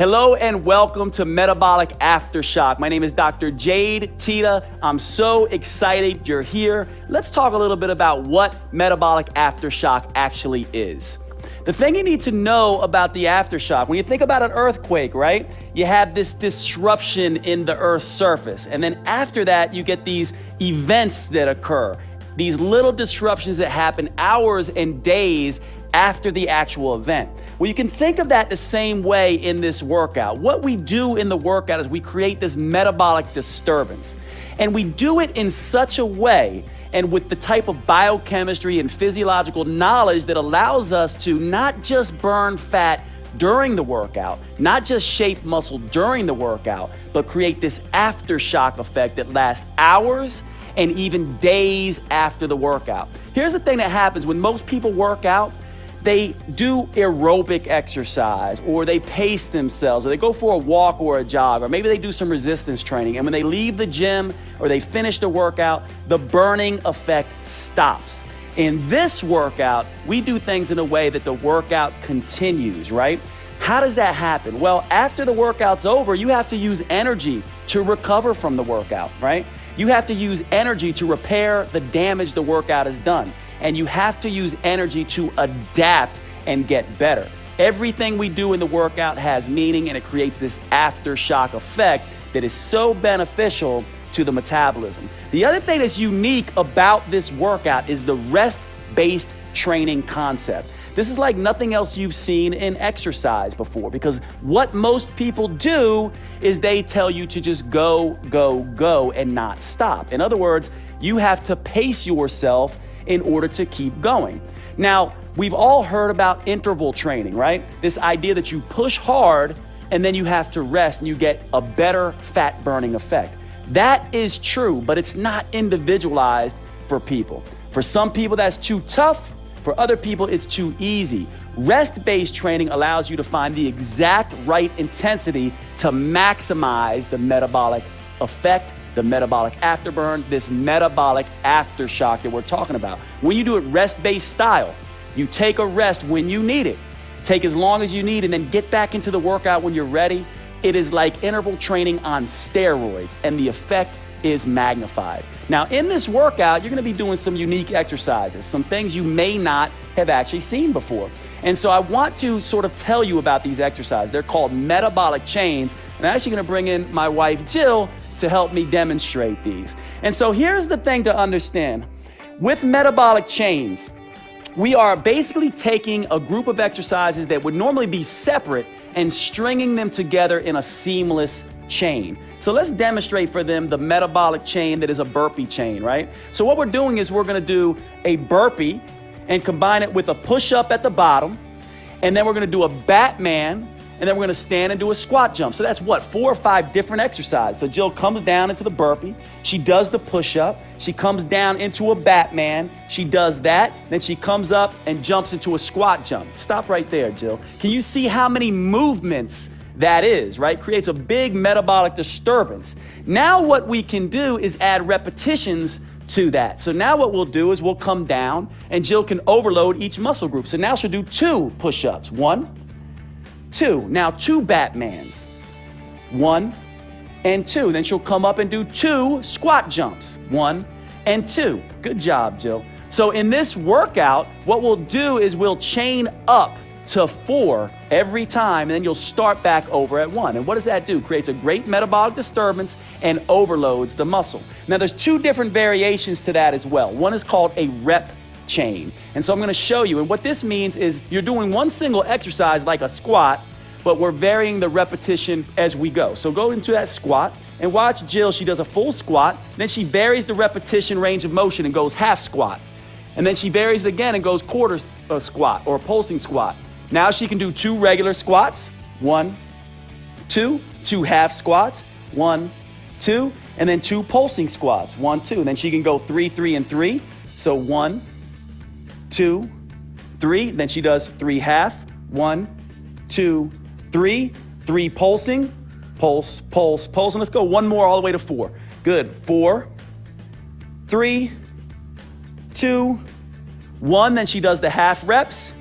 Hello and welcome to Metabolic Aftershock. My name is Dr. Jade Tita. I'm so excited you're here. Let's talk a little bit about what Metabolic Aftershock actually is. The thing you need to know about the aftershock, when you think about an earthquake, right? You have this disruption in the Earth's surface. And then after that, you get these events that occur, these little disruptions that happen hours and days after the actual event. Well, you can think of that the same way in this workout. What we do in the workout is we create this metabolic disturbance. And we do it in such a way and with the type of biochemistry and physiological knowledge that allows us to not just burn fat during the workout, not just shape muscle during the workout, but create this aftershock effect that lasts hours and even days after the workout. Here's the thing that happens when most people work out. They do aerobic exercise, or they pace themselves, or they go for a walk or a jog, or maybe they do some resistance training. And when they leave the gym or they finish the workout, the burning effect stops. In this workout, we do things in a way that the workout continues, right? How does that happen? Well, after the workout's over, you have to use energy to recover from the workout, right? You have to use energy to repair the damage the workout has done. And you have to use energy to adapt and get better. Everything we do in the workout has meaning, and it creates this aftershock effect that is so beneficial to the metabolism. The other thing that's unique about this workout is the rest-based training concept. This is like nothing else you've seen in exercise before, because what most people do is they tell you to just go, go, go and not stop. In other words, you have to pace yourself in order to keep going. Now, we've all heard about interval training, right? This idea that you push hard and then you have to rest and you get a better fat burning effect. That is true, but it's not individualized for people. For some people, that's too tough. For other people, it's too easy. Rest-based training allows you to find the exact right intensity to maximize the metabolic effect, the metabolic afterburn, this metabolic aftershock that we're talking about. When you do it rest-based style, you take a rest when you need it, take as long as you need, and then get back into the workout when you're ready. It is like interval training on steroids, and the effect is magnified. Now, in this workout, you're gonna be doing some unique exercises, some things you may not have actually seen before. And so I want to sort of tell you about these exercises. They're called metabolic chains, and I'm actually gonna bring in my wife, Jill, to help me demonstrate these. And so here's the thing to understand. With metabolic chains, we are basically taking a group of exercises that would normally be separate and stringing them together in a seamless chain. So let's demonstrate for them the metabolic chain that is a burpee chain, right? So what we're doing is we're gonna do a burpee and combine it with a push-up at the bottom, and then we're gonna do a Batman, and then we're gonna stand and do a squat jump. So that's what, 4 or 5 different exercises. So Jill comes down into the burpee, she does the push-up, she comes down into a Batman, she does that, then she comes up and jumps into a squat jump. Stop right there, Jill. Can you see how many movements that is, right? Creates a big metabolic disturbance. Now what we can do is add repetitions to that. So now what we'll do is we'll come down and Jill can overload each muscle group. So now she'll do 2 push-ups, 1, 2. Now 2 Batmans, 1 and 2. Then she'll come up and do 2 squat jumps, 1 and 2. Good job, Jill. So in this workout, what we'll do is we'll chain up to 4 every time, and then you'll start back over at 1. And what does that do? Creates a great metabolic disturbance and overloads the muscle. Now there's 2 different variations to that as well. One is called a rep chain. And so I'm gonna show you, and what this means is you're doing one single exercise like a squat, but we're varying the repetition as we go. So go into that squat and watch Jill. She does a full squat, then she varies the repetition range of motion and goes half squat. And then she varies it again and goes quarter squat or pulsing squat. Now she can do 2 regular squats, 1, 2, 2 half squats, 1, 2, and then 2 pulsing squats, 1, 2. And then she can go 3, 3, and 3. So 1, 2, 3. Then she does 3 half, 1, 2, 3, 3 pulsing, pulse, pulse, pulse. And let's go one more all the way to 4. Good. 4, 3, 2, 1. Then she does the half reps.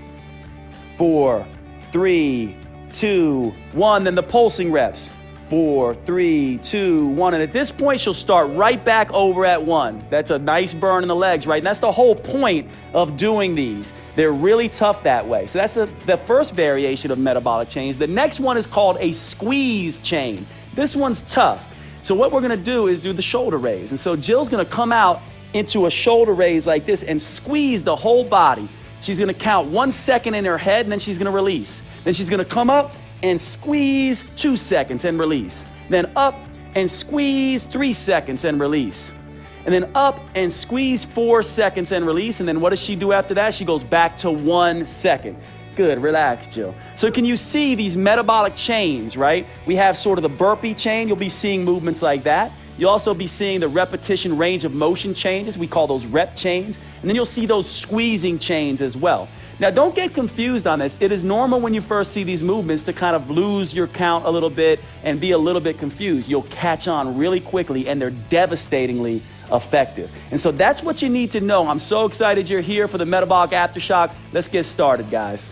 4, 3, 2, 1. Then the pulsing reps. 4, 3, 2, 1. And at this point, she'll start right back over at 1. That's a nice burn in the legs, right? And that's the whole point of doing these. They're really tough that way. So that's the first variation of metabolic chains. The next one is called a squeeze chain. This one's tough. So what we're gonna do is do the shoulder raise. And so Jill's gonna come out into a shoulder raise like this and squeeze the whole body. She's gonna count 1 second in her head, and then she's gonna release. Then she's gonna come up and squeeze 2 seconds and release. Then up and squeeze 3 seconds and release. And then up and squeeze 4 seconds and release. And then what does she do after that? She goes back to 1 second. Good, relax, Jill. So can you see these metabolic chains, right? We have sort of the burpee chain. You'll be seeing movements like that. You'll also be seeing the repetition range of motion changes. We call those rep chains. And then you'll see those squeezing chains as well. Now, don't get confused on this. It is normal when you first see these movements to kind of lose your count a little bit and be a little bit confused. You'll catch on really quickly, and they're devastatingly effective. And so that's what you need to know. I'm so excited you're here for the Metabolic Aftershock. Let's get started, guys.